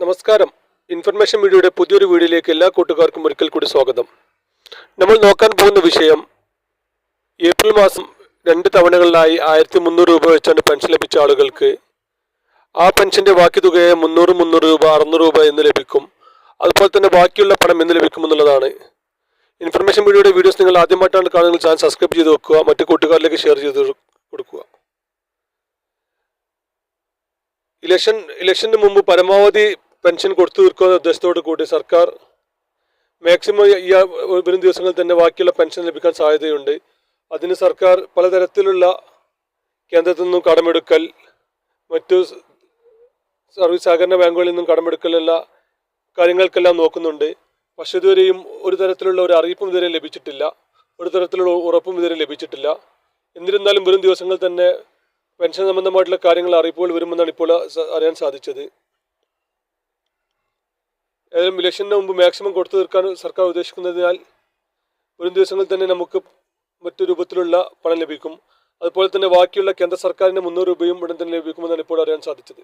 നമസ്കാരം. ഇൻഫർമേഷൻ മീഡിയയുടെ പുതിയൊരു വീഡിയോയിലേക്ക് എല്ലാ കൂട്ടുകാർക്കും ഒരിക്കൽ കൂടി സ്വാഗതം. നമ്മൾ നോക്കാൻ പോകുന്ന വിഷയം ഏപ്രിൽ മാസം 2 തവണകളിലായി 1300 രൂപ വെച്ചാണ് പെൻഷൻ ലഭിച്ച ആളുകൾക്ക് ആ പെൻഷന്റെ ബാക്കി തുകയെ 300 രൂപ 600 രൂപ എന്ന് ലഭിക്കും. അതുപോലെ തന്നെ ബാക്കിയുള്ള പണം എന്ന് ലഭിക്കും എന്നുള്ളതാണ്. ഇൻഫർമേഷൻ മീഡിയയുടെ വീഡിയോസ് നിങ്ങൾ ആദ്യമായിട്ടാണ് കാണുന്നത്, ചാനൽ സബ്സ്ക്രൈബ് ചെയ്ത് വെക്കുക, മറ്റു കൂട്ടുകാരിലേക്ക് ഷെയർ ചെയ്ത് കൊടുക്കുക. ഇലക്ഷന് മുമ്പ് പരമാവധി പെൻഷൻ കൊടുത്തു തീർക്കുന്ന ഉദ്ദേശത്തോടു കൂടി സർക്കാർ മാക്സിമം ഈ വരും ദിവസങ്ങളിൽ തന്നെ ബാക്കിയുള്ള പെൻഷൻ ലഭിക്കാൻ സാധ്യതയുണ്ട്. അതിന് സർക്കാർ പലതരത്തിലുള്ള കേന്ദ്രത്തിൽ നിന്നും കടമെടുക്കൽ, മറ്റു സർവീസ് സഹകരണ ബാങ്കുകളിൽ നിന്നും കടമെടുക്കലുള്ള കാര്യങ്ങൾക്കെല്ലാം നോക്കുന്നുണ്ട്. പക്ഷെ ഇതുവരെയും ഒരു തരത്തിലുള്ള ഒരു അറിയിപ്പും ഇതുവരെ ലഭിച്ചിട്ടില്ല, ഒരു തരത്തിലുള്ള ഉറപ്പും ഇതുവരെ ലഭിച്ചിട്ടില്ല. എന്നിരുന്നാലും വരും ദിവസങ്ങളിൽ തന്നെ പെൻഷൻ സംബന്ധമായിട്ടുള്ള കാര്യങ്ങൾ അറിയിപ്പുകൾ വരുമെന്നാണ് ഇപ്പോൾ അറിയാൻ സാധിച്ചത്. ഏതായാലും ഇലക്ഷന് മുമ്പ് മാക്സിമം കൊടുത്തു തീർക്കാൻ സർക്കാർ ഉദ്ദേശിക്കുന്നതിനാൽ വരും ദിവസങ്ങളിൽ തന്നെ നമുക്ക് മറ്റു രൂപത്തിലുള്ള പണം ലഭിക്കും. അതുപോലെ തന്നെ ബാക്കിയുള്ള കേന്ദ്ര സർക്കാരിൻ്റെ 300 രൂപയും ഉടൻ തന്നെ ലഭിക്കുമെന്നാണ് ഇപ്പോൾ അറിയാൻ സാധിച്ചത്.